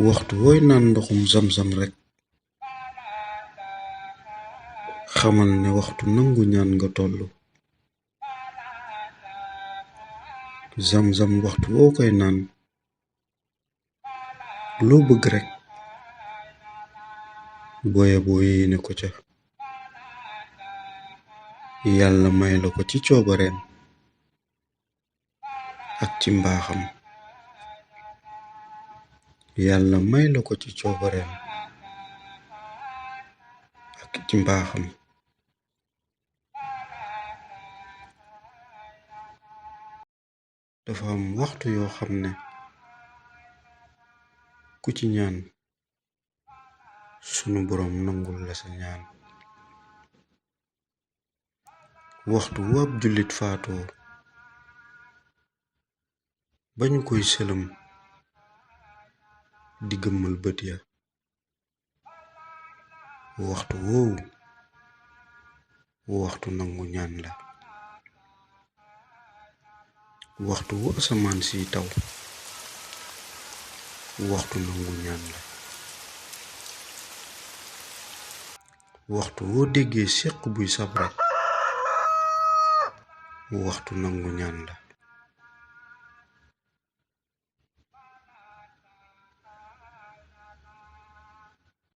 waxtu wooy naan ndoxum zamzam rekk xamal ne waxtu nangu ñaan nga tollu. zamzam waxtu woo koy naan loo bëgg rekk booya boo yéene ko ca. yàlla may la ko ci coobareem ak ci mbaaxam. yàlla may la ko ci coobareem ak ci mbaaxam. dafa am waxtu yoo xam ne ku ci ñaan sunu boroom nangul la sa ñaan. waxtu wu ab jullit faatoo ba ñu koy sëlëm di gëmmal bët ya, waxtu woowu waxtu nangu ñaan la. waxtu wu asamaan siy taw waxtu nangu ñaan la. waxtu woo déggee séq buy sabre waxtu nangu ñaan la.